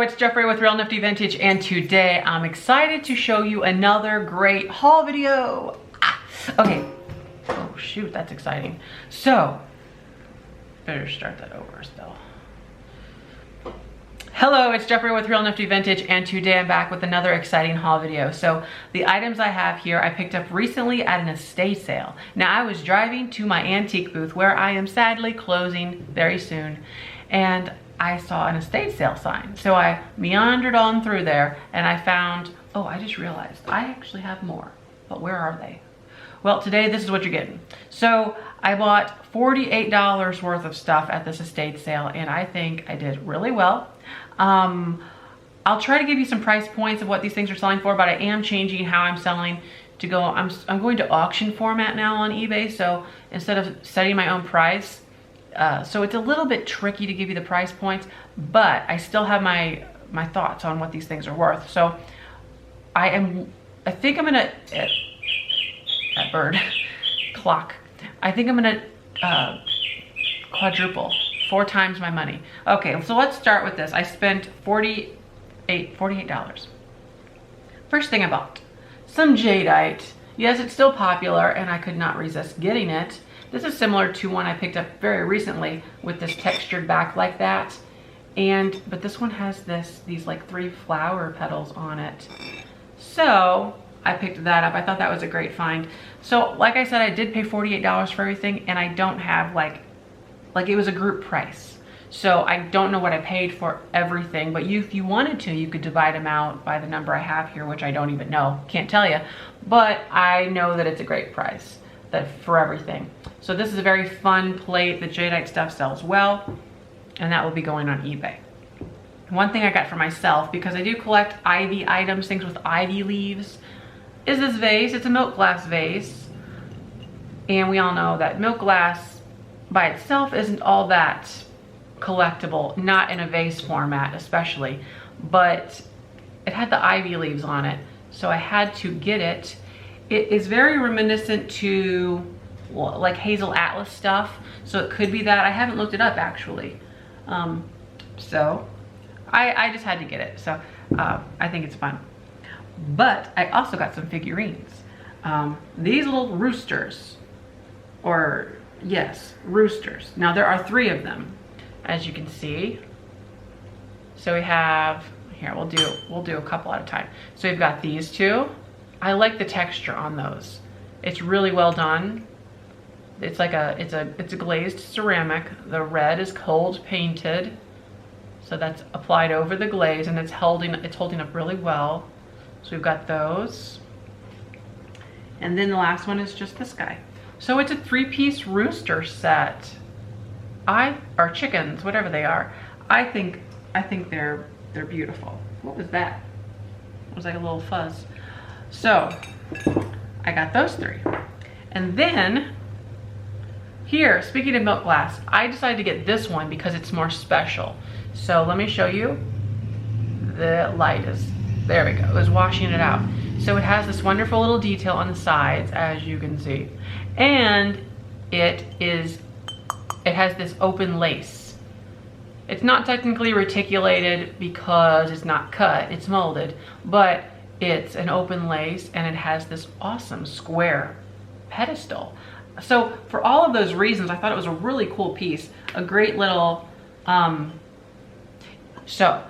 Hello, it's Jeffrey with Real Nifty Vintage, and today I'm excited to show you another great haul video. Okay. Oh shoot, that's exciting. So, better start that over still. Hello, it's Jeffrey with Real Nifty Vintage, and today I'm back with another exciting haul video. So the items I have here I picked up recently at an estate sale. Now I was driving to my antique booth where I am sadly closing very soon, and I saw an estate sale sign. So I meandered on through there and I found, oh, I just realized I actually have more, but where are they? Well, today this is what you're getting. So I bought $48 worth of stuff at this estate sale, and I think I did really well. I'll try to give you some price points of what these things are selling for, but I am changing how I'm selling to go. I'm going to auction format now on eBay. So instead of setting my own price, so it's a little bit tricky to give you the price points, but I still have my thoughts on what these things are worth. So I think I'm gonna, that bird clock, I think I'm gonna quadruple, 4 times my money. Okay, so let's start with this. I spent $48. First thing I bought, some jadeite. Yes, it's still popular and I could not resist getting it. This is similar to one I picked up very recently with this textured back like that. But this one has these like 3 flower petals on it. So I picked that up. I thought that was a great find. So like I said, I did pay $48 for everything, and I don't have like it was a group price. So I don't know what I paid for everything, but if you wanted to, you could divide them out by the number I have here, which I don't even know, can't tell you. But I know that it's a great price for everything. So this is a very fun plate. The jadeite stuff sells well, and that will be going on eBay. One thing I got for myself, because I do collect ivy items, things with ivy leaves, is this vase. It's a milk glass vase. And we all know that milk glass by itself isn't all that collectible, not in a vase format especially, but it had the ivy leaves on it, so I had to get it. It is very reminiscent to like hazel atlas stuff, so it could be that. I haven't looked it up actually, so I just had to get it. So I think it's fun. But I also got some figurines. These little roosters, or yes, roosters. Now there are 3 of them, as you can see. So we have here. We'll do a couple at a time. So we've got these 2. I like the texture on those. It's really well done. It's like it's a glazed ceramic. The red is cold painted, so that's applied over the glaze, and it's holding up really well. So we've got those, and then the last one is just this guy. So it's a 3-piece rooster set. Or chickens, whatever they are. I think they're beautiful. What was that? It was like a little fuzz. So I got those 3. And then here, speaking of milk glass, I decided to get this one because it's more special. So let me show you. The light is, there we go, it was washing it out. So it has this wonderful little detail on the sides, as you can see. And it has this open lace. It's not technically reticulated because it's not cut, it's molded, but it's an open lace, and it has this awesome square pedestal. So for all of those reasons, I thought it was a really cool piece, a great little, so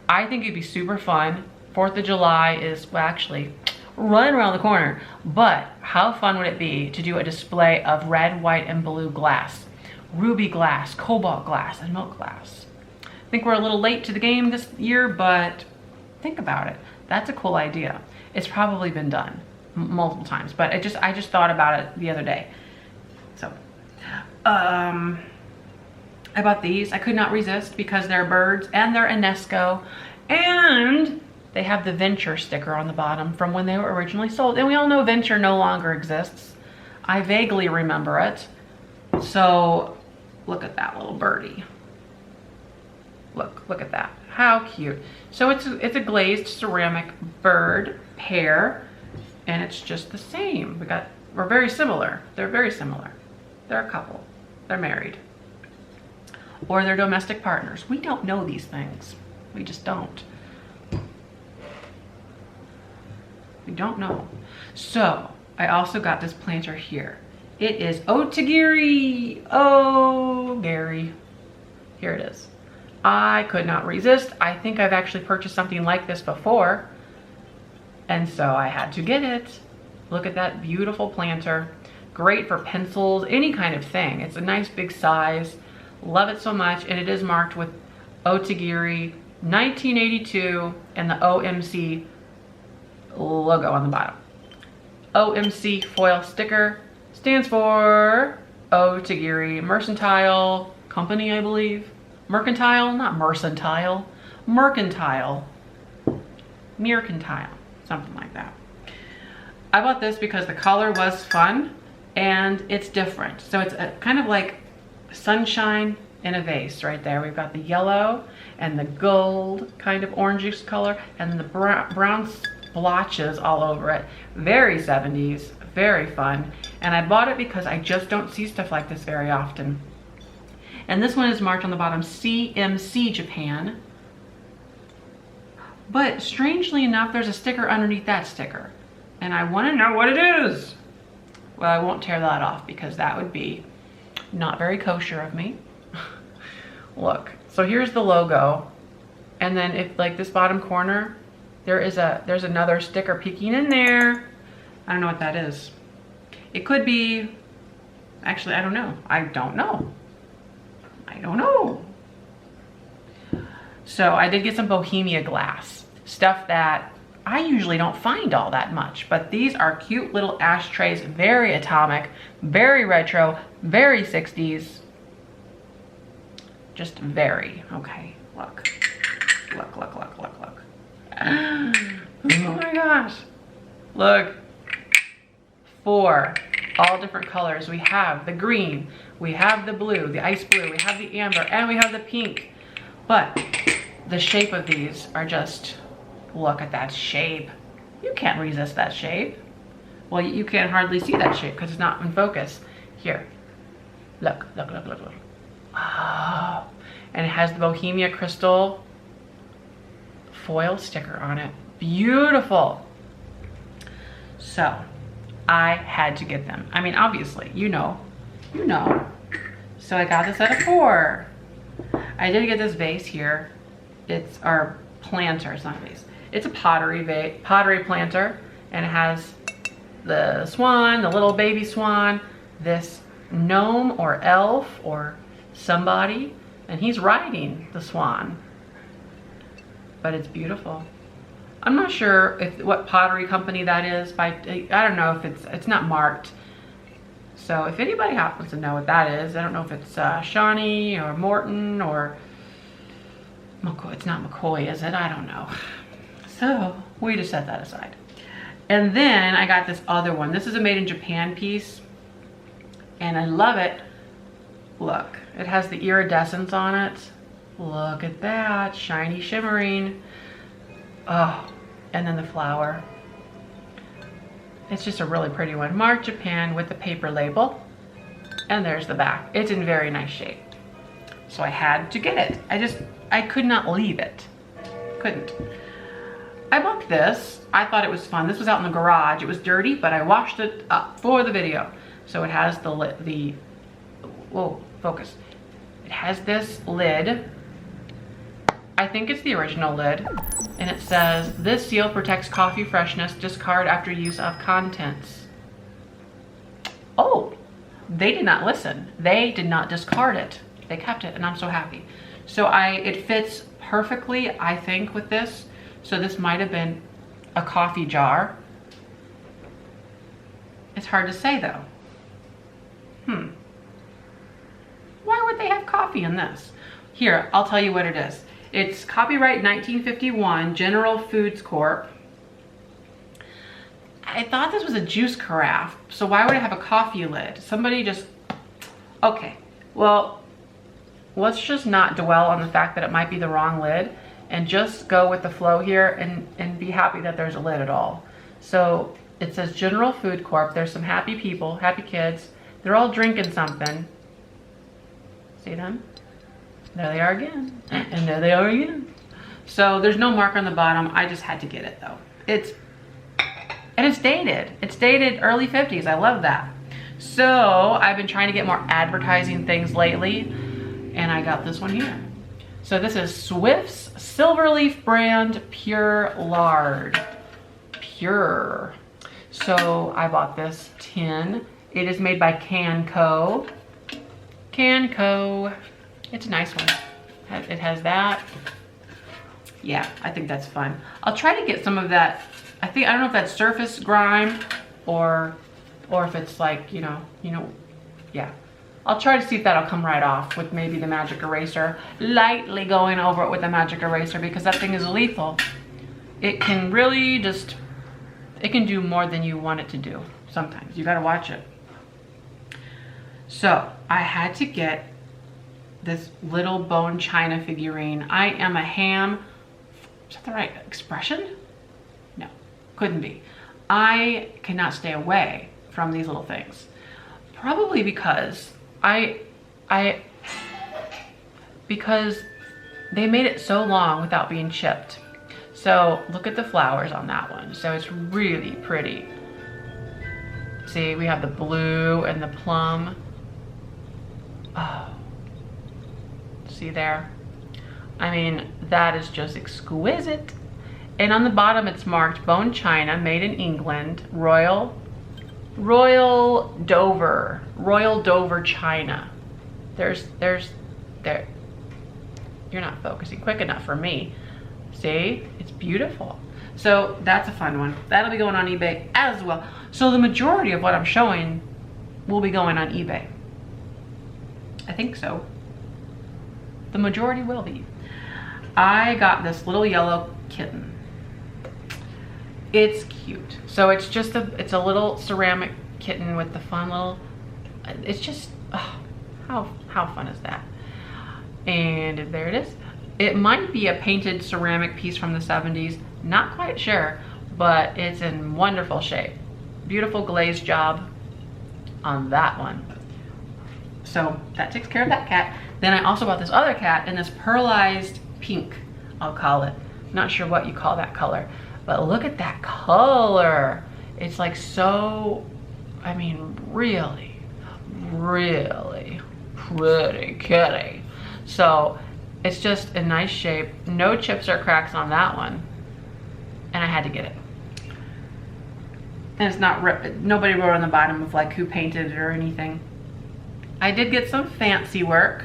I think it'd be super fun. 4th of July is, well, actually right around the corner, but how fun would it be to do a display of red, white, and blue glass, ruby glass, cobalt glass, and milk glass. I think we're a little late to the game this year, but think about it. That's a cool idea. It's probably been done multiple times, but I just thought about it the other day. So I bought these. I could not resist because they're birds and they're UNESCO, and they have the Venture sticker on the bottom from when they were originally sold. And we all know Venture no longer exists. I vaguely remember it. So look at that little birdie. Look at that. How cute. So it's a glazed ceramic bird pair, and it's just the same. We're very similar. They're very similar. They're a couple. They're married. Or they're domestic partners. We don't know these things. We just don't. We don't know. So I also got this planter here. It is Otagiri. Oh, Gary. Here it is. I could not resist. I think I've actually purchased something like this before, and so I had to get it. Look at that beautiful planter. Great for pencils, any kind of thing. It's a nice big size. Love it so much, and it is marked with Otagiri 1982 and the OMC logo on the bottom. OMC foil sticker stands for Otagiri Mercantile Company, I believe. Mercantile, not mercantile. Mercantile. Mercantile, something like that. I bought this because the color was fun and it's different. So it's a, kind of like sunshine in a vase right there. We've got the yellow and the gold kind of orangish color and the brown splotches all over it. Very 70s, very fun. And I bought it because I just don't see stuff like this very often. And this one is marked on the bottom CMC Japan. But strangely enough, there's a sticker underneath that sticker. And I want to know what it is. Well, I won't tear that off because that would be not very kosher of me. Look, so here's the logo. And then if like this bottom corner, there's another sticker peeking in there. I don't know what that is. It could be, actually, I don't know. I don't know. So I did get some bohemia glass, stuff that I usually don't find all that much, but these are cute little ashtrays, very atomic, very retro, very 60s. Just very, okay, look. Oh my gosh. Look, 4, all different colors. We have the green, we have the blue, the ice blue, we have the amber, and we have the pink. But the shape of these are just, look at that shape. You can't resist that shape. Well, you can't hardly see that shape because it's not in focus. Here, look. Oh, and it has the Bohemia crystal foil sticker on it. Beautiful. So I had to get them. I mean, obviously, you know. So I got this at a 4. I did get this vase here. It's our planter, it's not a vase. It's a pottery planter, and it has the swan, the little baby swan, this gnome or elf or somebody, and he's riding the swan. But it's beautiful. I'm not sure what pottery company that is. I don't know if it's not marked. So if anybody happens to know what that is, I don't know if it's Shawnee or Morton or McCoy. It's not McCoy, is it? I don't know. So we just set that aside. And then I got this other one. This is a made in Japan piece, and I love it. Look, it has the iridescence on it. Look at that, shiny, shimmering. Oh, and then the flower. It's just a really pretty one. Marked Japan with the paper label. And there's the back. It's in very nice shape. So I had to get it. I could not leave it. Couldn't. I bought this. I thought it was fun. This was out in the garage. It was dirty, but I washed it up for the video. So it has whoa, focus. It has this lid. I think it's the original lid. And it says, this seal protects coffee freshness, discard after use of contents. Oh, they did not listen. They did not discard it. They kept it, and I'm so happy. So it fits perfectly, I think, with this. So this might have been a coffee jar. It's hard to say though. Why would they have coffee in this? Here, I'll tell you what it is. It's copyright 1951, General Foods Corp. I thought this was a juice carafe, so why would it have a coffee lid? Somebody just, okay. Well, let's just not dwell on the fact that it might be the wrong lid and just go with the flow here and be happy that there's a lid at all. So it says General Food Corp. There's some happy people, happy kids. They're all drinking something. See them? There they are again. And there they are again. So there's no mark on the bottom. I just had to get it though. It's dated. It's dated early 50s. I love that. So I've been trying to get more advertising things lately, and I got this one here. So this is Swift's Silverleaf brand Pure Lard. Pure. So I bought this tin. It is made by Canco. Canco. It's a nice one. It has that. Yeah, I think that's fun. I'll try to get some of that. I don't know if that's surface grime or if it's like, you know, yeah. I'll try to see if that'll come right off with maybe the magic eraser. Lightly going over it with the magic eraser, because that thing is lethal. It can really just, it can do more than you want it to do sometimes. You gotta watch it. So I had to get this little bone china figurine. I am a ham. Is that the right expression? No, couldn't be. I cannot stay away from these little things. Probably because because they made it so long without being chipped. So look at the flowers on that one. So it's really pretty. See, we have the blue and the plum. Oh, see there? I mean, that is just exquisite. And on the bottom it's marked bone china, made in England, Royal Dover china. There. You're not focusing quick enough for me. See, it's beautiful. So that's a fun one. That'll be going on eBay as well. So the majority of what I'm showing will be going on eBay. I think so. The majority will be. I got this little yellow kitten. It's cute. So it's just it's a little ceramic kitten with the fun little, it's just, oh, how fun is that? And there it is. It might be a painted ceramic piece from the 70s. Not quite sure, but it's in wonderful shape. Beautiful glaze job on that one. So that takes care of that cat. Then I also bought this other cat in this pearlized pink, I'll call it. Not sure what you call that color, but look at that color. It's like so, I mean, really, really pretty kitty. So it's just a nice shape. No chips or cracks on that one. And I had to get it. And it's not ripped. Nobody wrote on the bottom of like who painted it or anything. I did get some fancy work.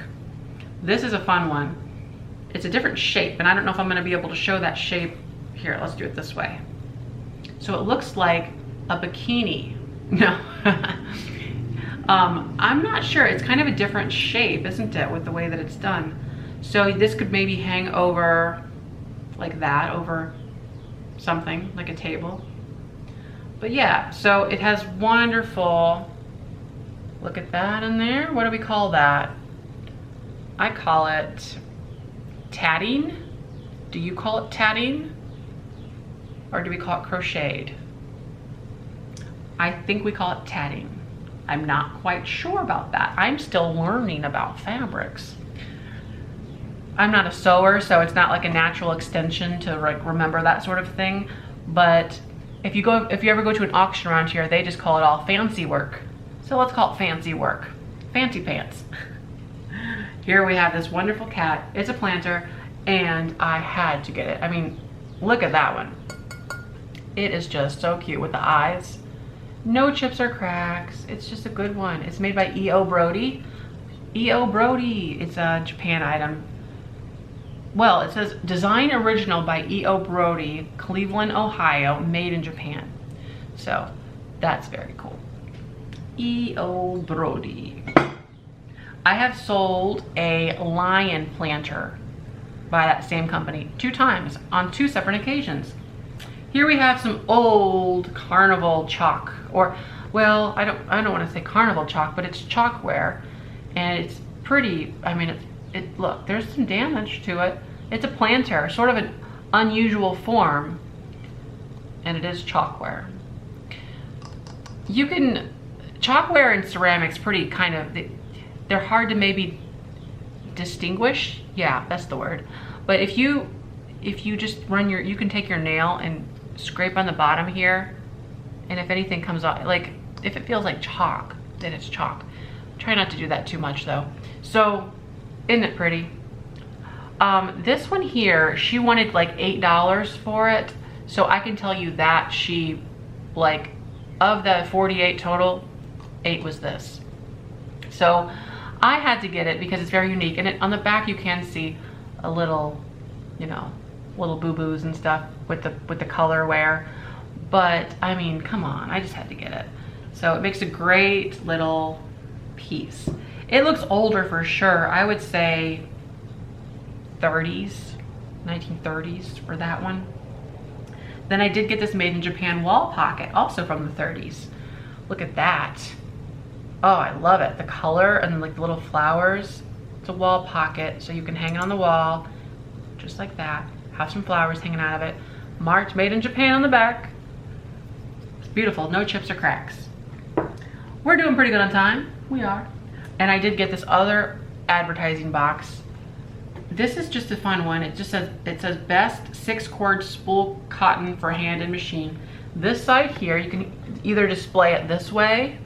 This is a fun one. It's a different shape, and I don't know if I'm gonna be able to show that shape. Here, let's do it this way. So it looks like a bikini. No. I'm not sure. It's kind of a different shape, isn't it, with the way that it's done? So this could maybe hang over like that, over something, like a table. But yeah, so it has wonderful, look at that in there. What do we call that? I call it tatting. Do you call it tatting? Or do we call it crocheted? I think we call it tatting. I'm not quite sure about that. I'm still learning about fabrics. I'm not a sewer, so it's not like a natural extension to like remember that sort of thing. But if you ever go to an auction around here, they just call it all fancy work. So let's call it fancy work. Fancy pants. Here we have this wonderful cat. It's a planter, and I had to get it. I mean, look at that one. It is just so cute with the eyes. No chips or cracks. It's just a good one. It's made by E.O. Brody. E.O. Brody. It's a Japan item. Well, it says design original by E.O. Brody, Cleveland, Ohio, made in Japan. So that's very cool. E.O. Brody. I have sold a lion planter by that same company 2 times on 2 separate occasions. Here we have some old carnival chalk, or, well, I don't want to say carnival chalk, but it's chalkware, and it's pretty. I mean, look, there's some damage to it. It's a planter, sort of an unusual form, and it is chalkware. You can, chalkware and ceramics pretty kind of, they're hard to maybe distinguish. Yeah, that's the word. But if you if you just run your, you can take your nail and scrape on the bottom here, and if anything comes off, like if it feels like chalk, then it's chalk. Try not to do that too much though. So, isn't it pretty? This one here, she wanted like $8 for it. So I can tell you that she, like, of the 48 total, 8 was this. So I had to get it because it's very unique. And on the back you can see a little, you know, little boo-boos and stuff with the colorware. But I mean, come on, I just had to get it. So it makes a great little piece. It looks older for sure. I would say 30s, 1930s for that one. Then I did get this made in Japan wall pocket, also from the 30s. Look at that. Oh, I love it. The color and like the little flowers. It's a wall pocket, so you can hang it on the wall, just like that. Have some flowers hanging out of it. Marked made in Japan on the back. It's beautiful, no chips or cracks. We're doing pretty good on time. We are. And I did get this other advertising box. This is just a fun one. It just says, it says best 6-cord spool cotton for hand and machine. This side here, you can either display it this way,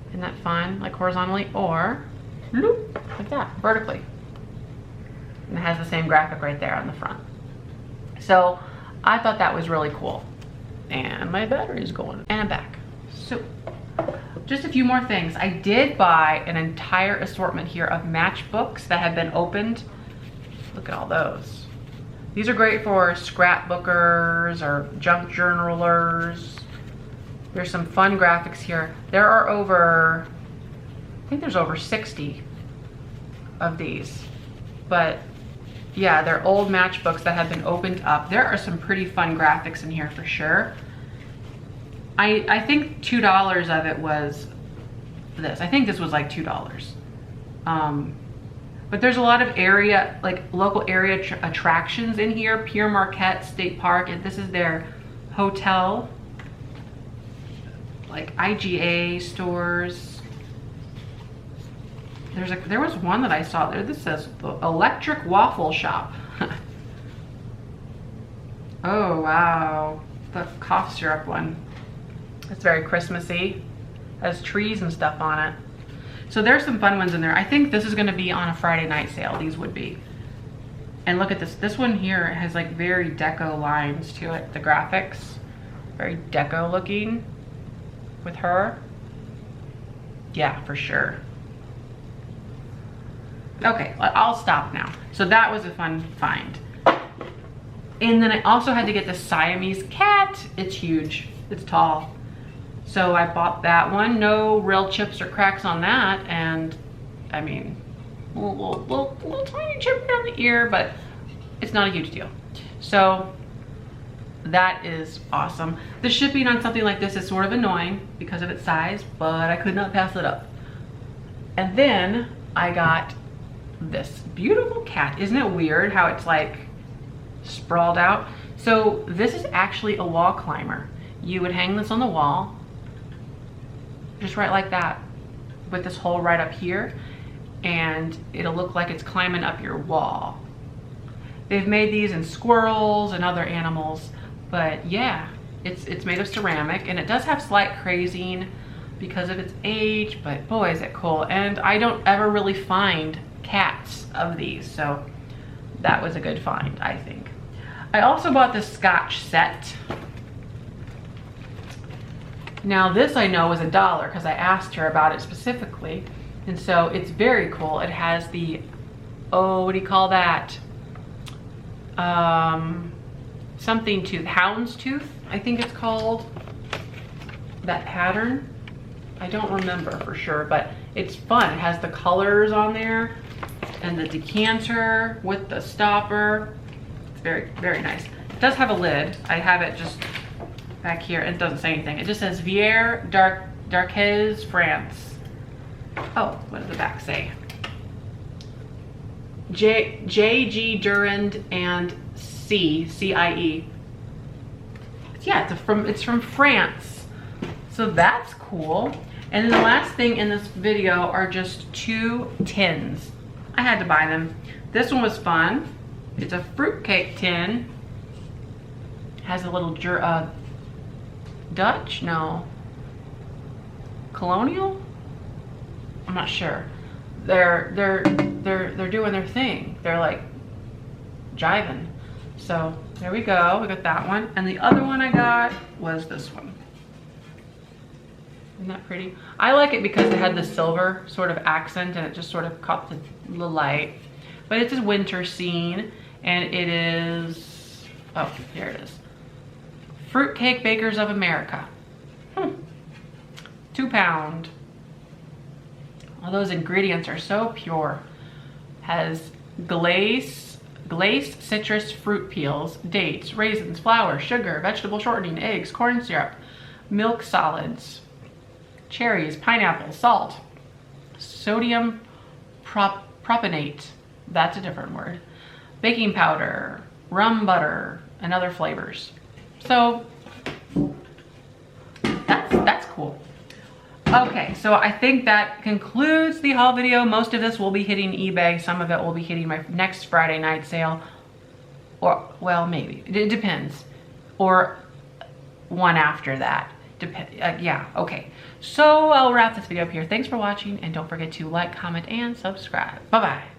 isn't that fun, like horizontally, or loop, like that, vertically. And it has the same graphic right there on the front. So I thought that was really cool. And my battery's going, and I'm back. So just a few more things. I did buy an entire assortment here of matchbooks that have been opened. Look at all those. These are great for scrapbookers or junk journalers. There's some fun graphics here. There are over, I think there's over 60 of these. But yeah, they're old matchbooks that have been opened up. There are some pretty fun graphics in here for sure. I think $2 of it was this. I think this was like $2. But there's a lot of area, like local area attractions in here. Pierre Marquette State Park, and this is their hotel. Like IGA stores. There was one that I saw there. This says the Electric Waffle Shop. Oh wow, the cough syrup one. It's very Christmassy. Has trees and stuff on it. So there's some fun ones in there. I think this is gonna be on a Friday night sale. These would be. And look at this. This one here has like very deco lines to it. The graphics, very deco looking with her. Yeah, for sure. Okay, I'll stop now. So that was a fun find. And then I also had to get the Siamese cat. It's huge, it's tall. So I bought that one. No real chips or cracks on that. And I mean, little tiny chip down the ear, but it's not a huge deal. So that is awesome. The shipping on something like this is sort of annoying because of its size, but I could not pass it up. And then I got this beautiful cat. Isn't it weird how it's like sprawled out? So this is actually a wall climber. You would hang this on the wall, just right like that, with this hole right up here, and it'll look like it's climbing up your wall. They've made these in squirrels and other animals, but yeah, it's made of ceramic, and it does have slight crazing because of its age, but boy, is it cool. And I don't ever really find cats of these, so that was a good find, I think. I also bought this Scotch set. Now this I know was $1 because I asked her about it specifically, and so it's very cool. It has the, oh, what do you call that? Something tooth, houndstooth, I think it's called. That pattern, I don't remember for sure, but it's fun. It has the colors on there and the decanter with the stopper. It's very, very nice. It does have a lid. I have it just back here, and it doesn't say anything. It just says Vier d'Arques, France. Oh, what does the back say? J.G. Durand and C.I.E. Yeah, it's from France. So that's cool. And then the last thing in this video are just 2 tins. I had to buy them. This one was fun. It's a fruitcake tin. Has a little Dutch? No. Colonial? I'm not sure. They're doing their thing. They're like jiving. So there we go. We got that one. And the other one I got was this one. Isn't that pretty? I like it because it had the silver sort of accent and it just sort of caught the light. But it's a winter scene and it is, oh, here it is. Fruitcake Bakers of America. 2 pound. All those ingredients are so pure. Has glaze, citrus fruit peels, dates, raisins, flour, sugar, vegetable shortening, eggs, corn syrup, milk solids, cherries, pineapple, salt, sodium propionate, that's a different word, baking powder, rum butter, and other flavors. So that's cool. Okay, so I think that concludes the haul video. Most of this will be hitting eBay. Some of it will be hitting my next Friday night sale. Or, well, maybe. It depends. Or one after that. Yeah, okay. So I'll wrap this video up here. Thanks for watching, and don't forget to like, comment, and subscribe. Bye-bye.